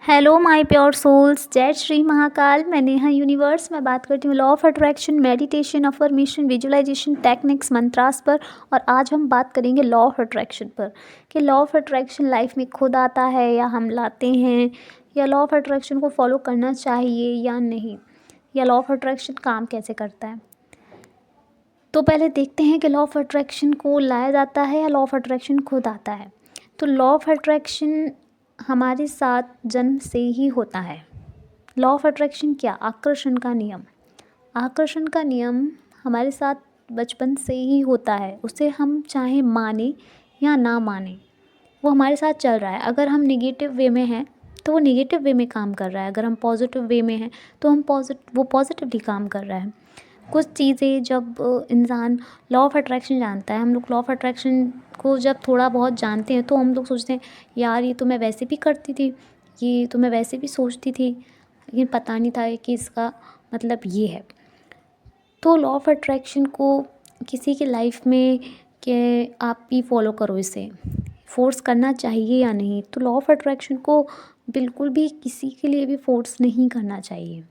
Hello my pure souls, जय श्री महाकाल। मैं Neha universe में बात करती हूँ law of attraction, meditation, affirmation, visualisation techniques, mantras पर। और आज हम बात करेंगे लॉ ऑफ अट्रैक्शन पर कि लॉ ऑफ अट्रैक्शन लाइफ में खुद आता है या हम लाते हैं, या लॉ ऑफ अट्रैक्शन को फॉलो करना चाहिए या नहीं, या लॉ ऑफ अट्रैक्शन काम कैसे करता है। तो पहले देखते हैं कि लॉ ऑफ अट्रैक्शन को लाया जाता है या लॉ ऑफ अट्रैक्शन खुद आता है। तो लॉ ऑफ अट्रैक्शन हमारे साथ जन्म से ही होता है। लॉ ऑफ अट्रैक्शन क्या? आकर्षण का नियम। आकर्षण का नियम हमारे साथ बचपन से ही होता है, उसे हम चाहे माने या ना माने, वो हमारे साथ चल रहा है। अगर हम निगेटिव वे में हैं तो वो निगेटिव वे में काम कर रहा है, अगर हम पॉजिटिव वे में हैं तो वो पॉजिटिवली काम कर रहा है। कुछ चीज़ें जब इंसान लॉ ऑफ अट्रैक्शन जानता है, हम लोग लॉ ऑफ अट्रैक्शन को जब थोड़ा बहुत जानते हैं तो हम लोग सोचते हैं यार ये तो मैं वैसे भी करती थी, ये तो मैं वैसे भी सोचती थी, लेकिन पता नहीं था कि इसका मतलब ये है। तो लॉ ऑफ अट्रैक्शन को किसी की लाइफ में कि आप भी फॉलो करो, इसे फोर्स करना चाहिए या नहीं। तो लॉ ऑफ अट्रैक्शन को बिल्कुल भी किसी के लिए भी फोर्स नहीं करना चाहिए,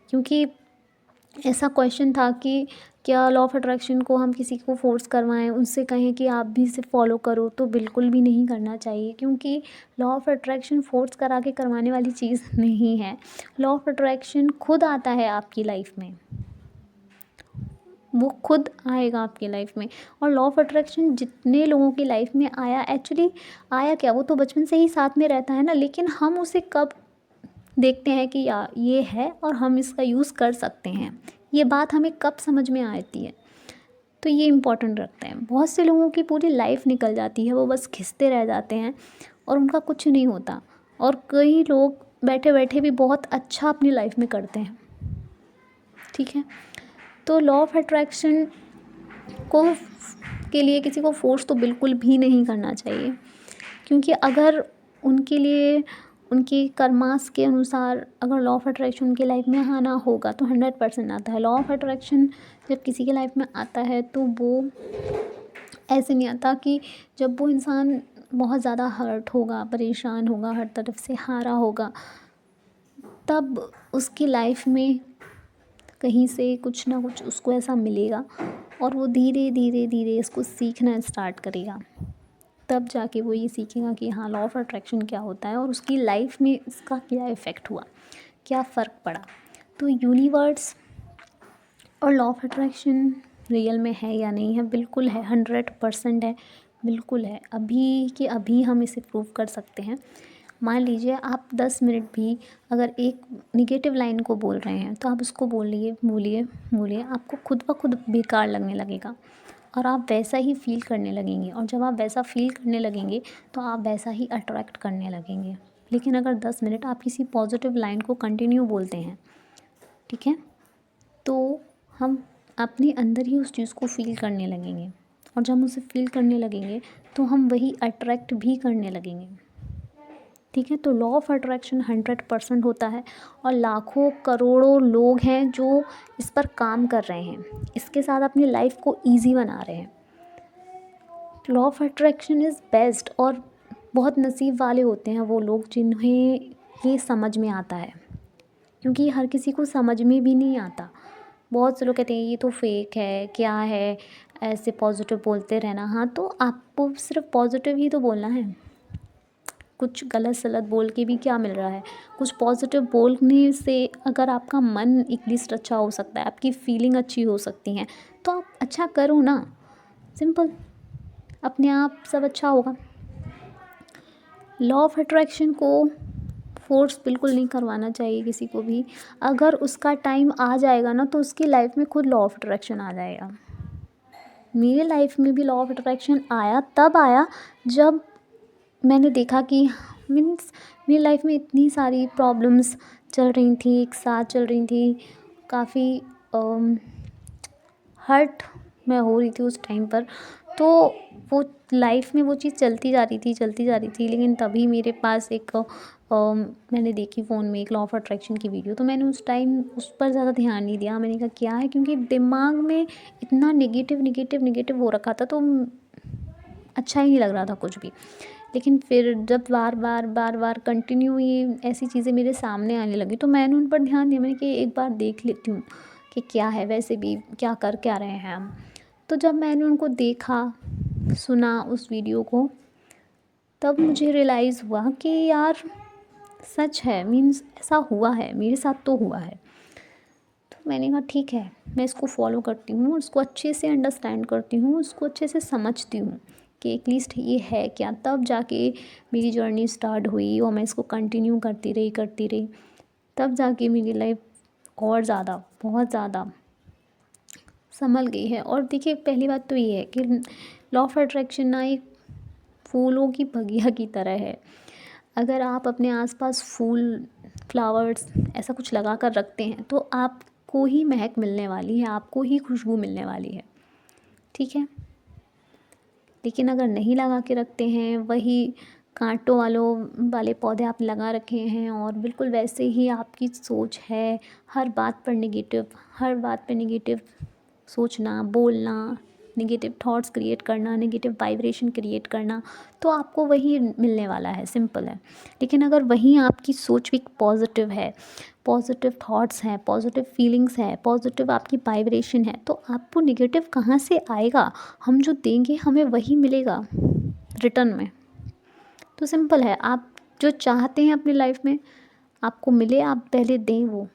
क्योंकि ऐसा क्वेश्चन था कि क्या लॉ ऑफ अट्रैक्शन को हम किसी को फोर्स करवाएं, उनसे कहें कि आप भी इसे फॉलो करो, तो बिल्कुल भी नहीं करना चाहिए। क्योंकि लॉ ऑफ अट्रैक्शन फोर्स करा के करवाने वाली चीज़ नहीं है। लॉ ऑफ अट्रैक्शन खुद आता है आपकी लाइफ में, वो खुद आएगा आपकी लाइफ में। और लॉ ऑफ अट्रैक्शन जितने लोगों की लाइफ में आया, एक्चुअली आया क्या, वो तो बचपन से ही साथ में रहता है ना, लेकिन हम उसे कब देखते हैं कि या ये है और हम इसका यूज़ कर सकते हैं, ये बात हमें कब समझ में आती है। तो ये इम्पोर्टेंट रखते हैं। बहुत से लोगों की पूरी लाइफ निकल जाती है, वो बस खिंचते रह जाते हैं और उनका कुछ नहीं होता। और कई लोग बैठे बैठे भी बहुत अच्छा अपनी लाइफ में करते हैं। ठीक है, तो लॉ ऑफ अट्रैक्शन को के लिए किसी को फोर्स तो बिल्कुल भी नहीं करना चाहिए, क्योंकि अगर उनके लिए उनकी कर्मास के अनुसार अगर लॉ ऑफ अट्रैक्शन उनकी लाइफ में आना होगा तो 100% आता है। लॉ ऑफ अट्रैक्शन जब किसी की लाइफ में आता है तो वो ऐसे नहीं आता कि जब वो इंसान बहुत ज़्यादा हर्ट होगा, परेशान होगा, हर तरफ से हारा होगा, तब उसकी लाइफ में कहीं से कुछ ना कुछ उसको ऐसा मिलेगा और वो धीरे धीरे धीरे इसको सीखना स्टार्ट करेगा। तब जाके वो ये सीखेगा कि हाँ, लॉ ऑफ अट्रैक्शन क्या होता है और उसकी लाइफ में इसका क्या इफ़ेक्ट हुआ, क्या फ़र्क पड़ा। तो यूनिवर्स और लॉ ऑफ अट्रैक्शन रियल में है या नहीं है? बिल्कुल है, 100% है, बिल्कुल है। अभी के अभी हम इसे प्रूव कर सकते हैं। मान लीजिए आप 10 मिनट भी अगर एक निगेटिव लाइन को बोल रहे हैं तो आप उसको बोलिए बोलिए बोलिए, आपको खुद ब खुद बेकार लगने लगेगा और आप वैसा ही फील करने लगेंगे। और जब आप वैसा फील करने लगेंगे तो आप वैसा ही अट्रैक्ट करने लगेंगे। लेकिन अगर 10 मिनट आप किसी पॉजिटिव लाइन को कंटिन्यू बोलते हैं, ठीक है, तो हम अपने अंदर ही उस चीज़ को फ़ील करने लगेंगे। और जब हम उसे फ़ील करने लगेंगे तो हम वही अट्रैक्ट भी करने लगेंगे। ठीक है, तो लॉ ऑफ अट्रैक्शन 100% होता है और लाखों करोड़ों लोग हैं जो इस पर काम कर रहे हैं, इसके साथ अपनी लाइफ को ईजी बना रहे हैं। Law of attraction is best. और बहुत नसीब वाले होते हैं वो लोग जिन्हें ये समझ में आता है, क्योंकि हर किसी को समझ में भी नहीं आता। बहुत से लोग कहते हैं ये तो फेक है, क्या है, ऐसे पॉजिटिव बोलते रहना। हाँ, तो आपको सिर्फ पॉजिटिव ही तो बोलना है, कुछ गलत सलत बोल के भी क्या मिल रहा है। कुछ पॉजिटिव बोलने से अगर आपका मन एटलीस्ट अच्छा हो सकता है, आपकी फीलिंग अच्छी हो सकती हैं, तो आप अच्छा करो ना। सिंपल, अपने आप सब अच्छा होगा। लॉ ऑफ अट्रैक्शन को फोर्स बिल्कुल नहीं करवाना चाहिए किसी को भी। अगर उसका टाइम आ जाएगा ना तो उसकी लाइफ में खुद लॉ ऑफ अट्रैक्शन आ जाएगा। मेरे लाइफ में भी लॉ ऑफ अट्रैक्शन आया, तब आया जब मैंने देखा कि मीन्स मेरी लाइफ में इतनी सारी प्रॉब्लम्स चल रही थी, एक साथ चल रही थी, काफ़ी हर्ट मैं हो रही थी उस टाइम पर। तो वो लाइफ में वो चीज़ चलती जा रही थी, चलती जा रही थी, लेकिन तभी मेरे पास एक मैंने देखी फ़ोन में एक लॉ ऑफ अट्रैक्शन की वीडियो, तो मैंने उस टाइम उस पर ज़्यादा ध्यान नहीं दिया। मैंने कहा क्या है, क्योंकि दिमाग में इतना नेगेटिव नेगेटिव नेगेटिव हो रखा था, तो अच्छा ही नहीं लग रहा था कुछ भी। लेकिन फिर जब बार बार कंटिन्यू ये ऐसी चीज़ें मेरे सामने आने लगी तो मैंने उन पर ध्यान दिया। मैंने कि एक बार देख लेती हूँ कि क्या है, वैसे भी क्या कर क्या रहे हैं हम। तो जब मैंने उनको देखा, सुना उस वीडियो को, तब मुझे रियलाइज़ हुआ कि यार सच है, मीन्स ऐसा हुआ है, मेरे साथ तो हुआ है। तो मैंने कहा ठीक है, मैं इसको फॉलो करती हूँ, उसको अच्छे से अंडरस्टैंड करती हूँ, उसको अच्छे से समझती हूँ कि एटलीस्ट ये है क्या। तब जाके मेरी जर्नी स्टार्ट हुई और मैं इसको कंटिन्यू करती रही। तब जाके मेरी लाइफ और ज़्यादा, बहुत ज़्यादा संभल गई है। और देखिए, पहली बात तो ये है कि लॉ ऑफ अट्रैक्शन ना एक फूलों की बगिया की तरह है। अगर आप अपने आसपास फूल, फ्लावर्स ऐसा कुछ लगा कर रखते हैं तो आपको ही महक मिलने वाली है, आपको ही खुशबू मिलने वाली है, ठीक है। लेकिन अगर नहीं लगा के रखते हैं, वही कांटों वाले पौधे आप लगा रखे हैं और बिल्कुल वैसे ही आपकी सोच है, हर बात पर नेगेटिव, हर बात पे नेगेटिव सोचना, बोलना, नेगेटिव थॉट्स क्रिएट करना, नेगेटिव वाइब्रेशन क्रिएट करना, तो आपको वही मिलने वाला है, सिंपल है। लेकिन अगर वहीं आपकी सोच भी पॉजिटिव है, पॉजिटिव थॉट्स हैं, पॉजिटिव फीलिंग्स हैं, पॉजिटिव आपकी वाइब्रेशन है, तो आपको नेगेटिव कहाँ से आएगा। हम जो देंगे हमें वही मिलेगा रिटर्न में। तो सिंपल है, आप जो चाहते हैं अपनी लाइफ में आपको मिले, आप पहले दें वो,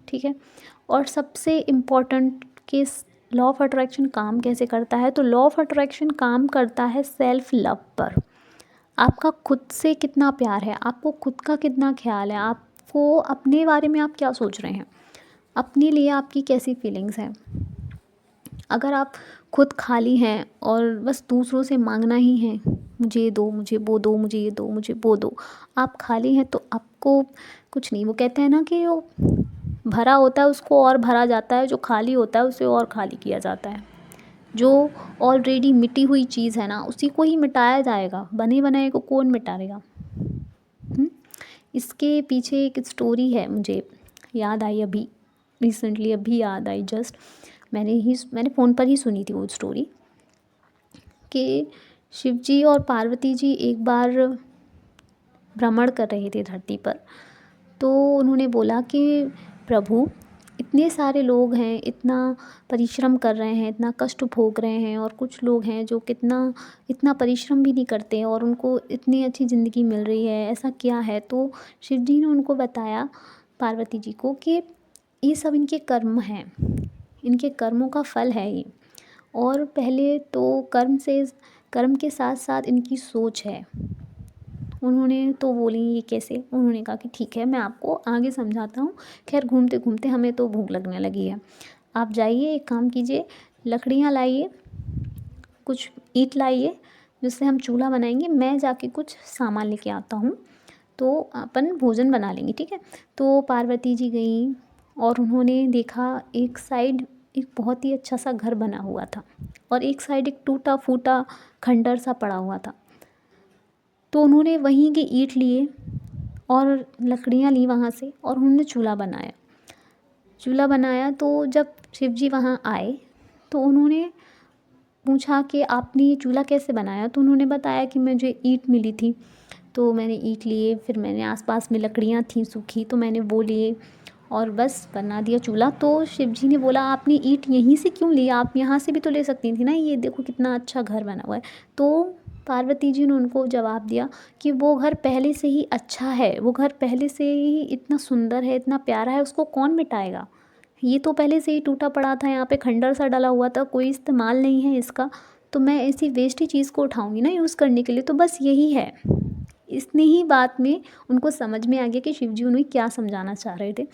ठीक है। और सबसे इम्पॉर्टेंट कि लॉ ऑफ अट्रैक्शन काम कैसे करता है, तो लॉ ऑफ अट्रैक्शन काम करता है सेल्फ लव पर। आपका खुद से कितना प्यार है, आपको खुद का कितना ख्याल है, आपको अपने बारे में आप क्या सोच रहे हैं, अपने लिए आपकी कैसी फीलिंग्स हैं। अगर आप खुद खाली हैं और बस दूसरों से मांगना ही है, मुझे ये दो, मुझे वो दो, मुझे ये दो, मुझे वो दो, आप खाली हैं, तो आपको कुछ नहीं। वो कहते हैं ना कि वो भरा होता है उसको और भरा जाता है, जो खाली होता है उसे और खाली किया जाता है। जो ऑलरेडी मिटी हुई चीज़ है ना, उसी को ही मिटाया जाएगा, बने बनाए को कौन मिटाएगा। इसके पीछे एक स्टोरी है, मुझे याद आई अभी रिसेंटली, अभी याद आई जस्ट। मैंने फ़ोन पर ही सुनी थी वो स्टोरी कि शिव जी और पार्वती जी एक बार भ्रमण कर रहे थे धरती पर। तो उन्होंने बोला कि प्रभु, इतने सारे लोग हैं, इतना परिश्रम कर रहे हैं, इतना कष्ट भोग रहे हैं, और कुछ लोग हैं जो इतना परिश्रम भी नहीं करते और उनको इतनी अच्छी ज़िंदगी मिल रही है, ऐसा क्या है। तो शिव जी ने उनको बताया, पार्वती जी को, कि ये सब इनके कर्म हैं, इनके कर्मों का फल है ये। और पहले तो कर्म के साथ साथ इनकी सोच है। उन्होंने तो बोली ये कैसे, उन्होंने कहा कि ठीक है, मैं आपको आगे समझाता हूँ। खैर, घूमते घूमते हमें तो भूख लगने लगी है, आप जाइए, एक काम कीजिए, लकड़ियाँ लाइए, कुछ ईंट लाइए जिससे हम चूल्हा बनाएंगे, मैं जाके कुछ सामान लेके आता हूँ, तो अपन भोजन बना लेंगे, ठीक है। तो पार्वती जी गई और उन्होंने देखा एक साइड एक बहुत ही अच्छा सा घर बना हुआ था और एक साइड एक टूटा फूटा खंडर सा पड़ा हुआ था। तो उन्होंने वहीं के ईंट लिए और लकड़ियाँ ली वहाँ से और उन्होंने चूल्हा बनाया। तो जब शिव जी वहाँ आए तो उन्होंने पूछा कि आपने ये चूल्हा कैसे बनाया। तो उन्होंने बताया कि मुझे ईंट मिली थी, तो मैंने ईंट लिए, फिर मैंने आसपास में लकड़ियाँ थी सूखी, तो मैंने वो लिए और बस बना दिया चूल्हा। तो शिव जी ने बोला, आपने ईंट यहीं से क्यों ली, आप यहाँ से भी तो ले सकती थी ना, ये देखो कितना अच्छा घर बना हुआ है। तो पार्वती जी ने उनको जवाब दिया कि वो घर पहले से ही अच्छा है, वो घर पहले से ही इतना सुंदर है, इतना प्यारा है, उसको कौन मिटाएगा। ये तो पहले से ही टूटा पड़ा था, यहाँ पे खंडर सा डला हुआ था, कोई इस्तेमाल नहीं है इसका, तो मैं ऐसी वेस्ट ही चीज़ को उठाऊंगी ना यूज़ करने के लिए। तो बस यही है। इतनी ही बात में उनको समझ में आ गया कि शिव जी उन्हें क्या समझाना चाह रहे थे।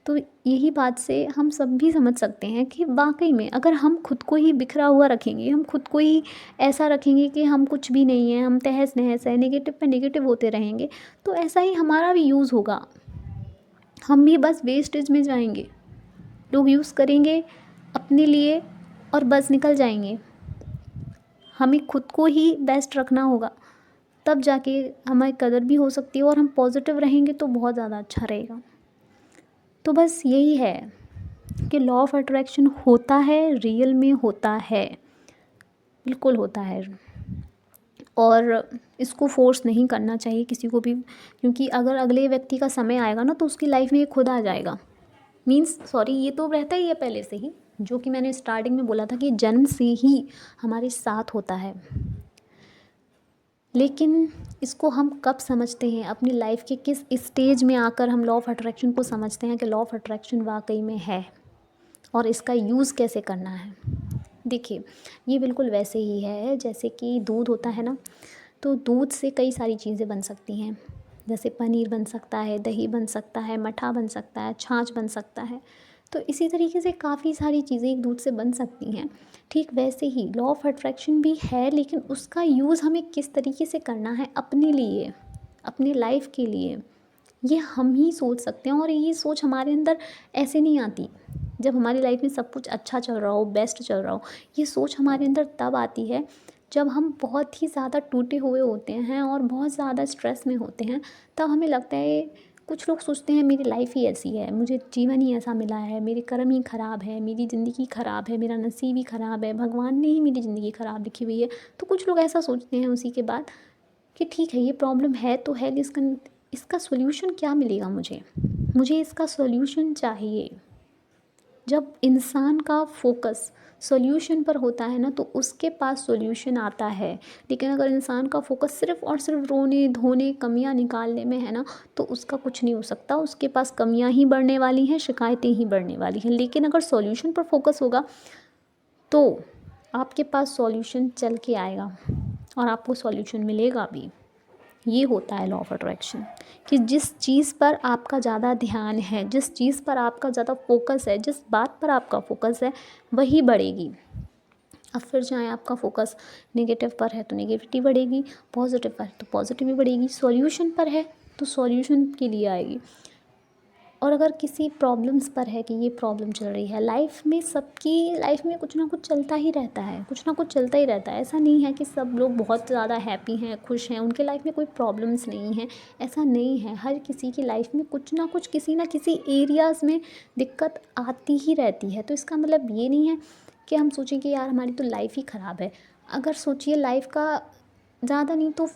तो यही बात से हम सब भी समझ सकते हैं कि वाकई में अगर हम खुद को ही बिखरा हुआ रखेंगे, हम खुद को ही ऐसा रखेंगे कि हम कुछ भी नहीं हैं, हम तहस नहस है, नेगेटिव पे नेगेटिव होते रहेंगे, तो ऐसा ही हमारा भी यूज़ होगा। हम भी बस वेस्टेज में जाएंगे, लोग यूज़ करेंगे अपने लिए और बस निकल जाएंगे। हमें खुद को ही बेस्ट रखना होगा, तब जाके हमारी कदर भी हो सकती है और हम पॉजिटिव रहेंगे तो बहुत ज़्यादा अच्छा रहेगा। तो बस यही है कि लॉ ऑफ अट्रैक्शन होता है, रियल में होता है, बिल्कुल होता है। और इसको फ़ोर्स नहीं करना चाहिए किसी को भी, क्योंकि अगर अगले व्यक्ति का समय आएगा ना तो उसकी लाइफ में ये खुद आ जाएगा। मीन्स सॉरी, ये तो रहता ही है पहले से ही, जो कि मैंने स्टार्टिंग में बोला था कि जन्म से ही हमारे साथ होता है। लेकिन इसको हम कब समझते हैं, अपनी लाइफ के किस स्टेज में आकर हम लॉ ऑफ अट्रैक्शन को समझते हैं कि लॉ ऑफ अट्रैक्शन वाकई में है और इसका यूज़ कैसे करना है। देखिए, ये बिल्कुल वैसे ही है जैसे कि दूध होता है ना, तो दूध से कई सारी चीज़ें बन सकती हैं, जैसे पनीर बन सकता है, दही बन सकता है, मट्ठा बन सकता है, छाछ बन सकता है। तो इसी तरीके से काफ़ी सारी चीज़ें एक दूध से बन सकती हैं। ठीक वैसे ही लॉ ऑफ अट्रैक्शन भी है, लेकिन उसका यूज़ हमें किस तरीके से करना है अपने लिए, अपनी लाइफ के लिए, ये हम ही सोच सकते हैं। और ये सोच हमारे अंदर ऐसे नहीं आती जब हमारी लाइफ में सब कुछ अच्छा चल रहा हो, बेस्ट चल रहा हो। ये सोच हमारे अंदर तब आती है जब हम बहुत ही ज़्यादा टूटे हुए होते हैं और बहुत ज़्यादा स्ट्रेस में होते हैं। तब हमें लगता है, कुछ लोग सोचते हैं मेरी लाइफ ही ऐसी है, मुझे जीवन ही ऐसा मिला है, मेरे कर्म ही ख़राब है, मेरी ज़िंदगी ख़राब है, मेरा नसीब ही ख़राब है, भगवान ने ही मेरी ज़िंदगी ख़राब लिखी हुई है। तो कुछ लोग ऐसा सोचते हैं उसी के बाद कि ठीक है, ये प्रॉब्लम है तो है, इसका इसका सॉल्यूशन क्या मिलेगा मुझे, मुझे इसका सॉल्यूशन चाहिए। जब इंसान का फोकस सॉल्यूशन पर होता है ना तो उसके पास सॉल्यूशन आता है। लेकिन अगर इंसान का फोकस सिर्फ़ और सिर्फ रोने धोने कमियां निकालने में है ना, तो उसका कुछ नहीं हो सकता, उसके पास कमियां ही बढ़ने वाली हैं, शिकायतें ही बढ़ने वाली हैं। लेकिन अगर सॉल्यूशन पर फोकस होगा तो आपके पास सॉल्यूशन चल के आएगा और आपको सॉल्यूशन मिलेगा भी। ये होता है लॉ ऑफ अट्रैक्शन, कि जिस चीज़ पर आपका ज़्यादा ध्यान है, जिस चीज़ पर आपका ज़्यादा फोकस है, जिस बात पर आपका फोकस है, वही बढ़ेगी। अब फिर चाहे आपका फोकस नेगेटिव पर है तो नेगेटिविटी बढ़ेगी, पॉजिटिव पर है तो पॉजिटिव भी बढ़ेगी, सॉल्यूशन पर है तो सॉल्यूशन के लिए आएगी। और अगर किसी प्रॉब्लम्स पर है कि ये प्रॉब्लम चल रही है लाइफ में, सबकी लाइफ में कुछ ना कुछ चलता ही रहता है, कुछ ना कुछ चलता ही रहता है। ऐसा नहीं है कि सब लोग बहुत ज़्यादा हैप्पी हैं, खुश हैं, उनके लाइफ में कोई प्रॉब्लम्स नहीं है, ऐसा नहीं है। हर किसी की लाइफ में कुछ ना कुछ, किसी ना किसी एरियाज़ में दिक्कत आती ही रहती है। तो इसका मतलब ये नहीं है कि हम सोचें कि यार हमारी तो लाइफ ही ख़राब है। अगर सोचिए, लाइफ का ज़्यादा नहीं तो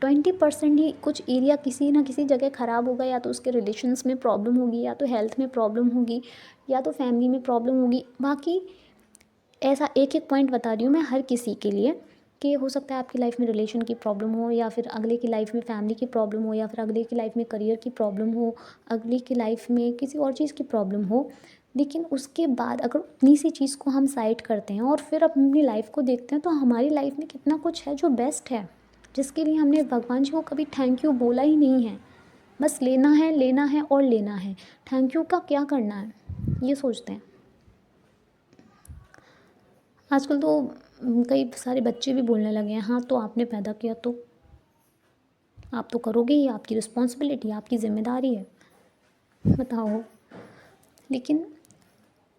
20% ही कुछ एरिया किसी ना किसी जगह ख़राब होगा, या तो उसके रिलेशंस में प्रॉब्लम होगी, या तो हेल्थ में प्रॉब्लम होगी, या तो फैमिली में प्रॉब्लम होगी। बाकी ऐसा एक एक पॉइंट बता रही हूँ मैं हर किसी के लिए, कि हो सकता है आपकी लाइफ में रिलेशन की प्रॉब्लम हो, या फिर अगले की लाइफ में फैमिली की प्रॉब्लम हो, या फिर अगले की लाइफ में करियर की प्रॉब्लम हो, अगले की लाइफ में किसी और चीज़ की प्रॉब्लम हो। लेकिन उसके बाद अगर उतनी सी चीज़ को हम साइड करते हैं और फिर अपनी लाइफ को देखते हैं, तो हमारी लाइफ में कितना कुछ है जो बेस्ट है, जिसके लिए हमने भगवान जी को कभी थैंक यू बोला ही नहीं है। बस लेना है और लेना है, थैंक यू का क्या करना है, ये सोचते हैं। आजकल तो कई सारे बच्चे भी बोलने लगे हैं, हाँ तो आपने पैदा किया तो आप तो करोगे ही, आपकी रिस्पॉन्सिबिलिटी, आपकी ज़िम्मेदारी है, बताओ। लेकिन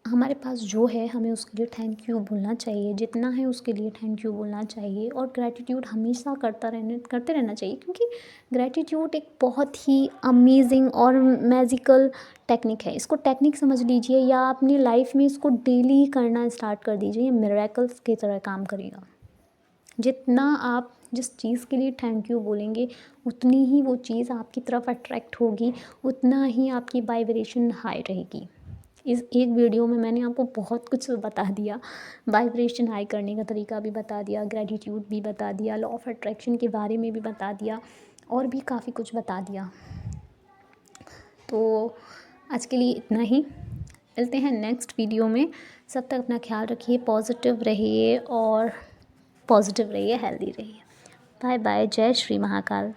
हमारे पास जो है हमें उसके लिए थैंक यू बोलना चाहिए, जितना है उसके लिए थैंक यू बोलना चाहिए, और ग्रैटिट्यूड हमेशा करते रहना चाहिए। क्योंकि ग्रैटिट्यूड एक बहुत ही अमेजिंग और मैजिकल टेक्निक है। इसको टेक्निक समझ लीजिए, या अपनी लाइफ में इसको डेली करना स्टार्ट कर दीजिए, ये मिरेकल्स की तरह काम करेगा। जितना आप जिस चीज़ के लिए थैंक यू बोलेंगे, उतनी ही वो चीज़ आपकी तरफ अट्रैक्ट होगी, उतना ही आपकी वाइब्रेशन हाई रहेगी। इस एक वीडियो में मैंने आपको बहुत कुछ बता दिया, वाइब्रेशन हाई करने का तरीका भी बता दिया, ग्रेटिट्यूड भी बता दिया, लॉ ऑफ अट्रैक्शन के बारे में भी बता दिया, और भी काफ़ी कुछ बता दिया। तो आज के लिए इतना ही, मिलते हैं नेक्स्ट वीडियो में। सब तक अपना ख्याल रखिए, पॉजिटिव रहिए, और पॉजिटिव रहिए, हेल्दी रहिए। बाय बाय, जय श्री महाकाल।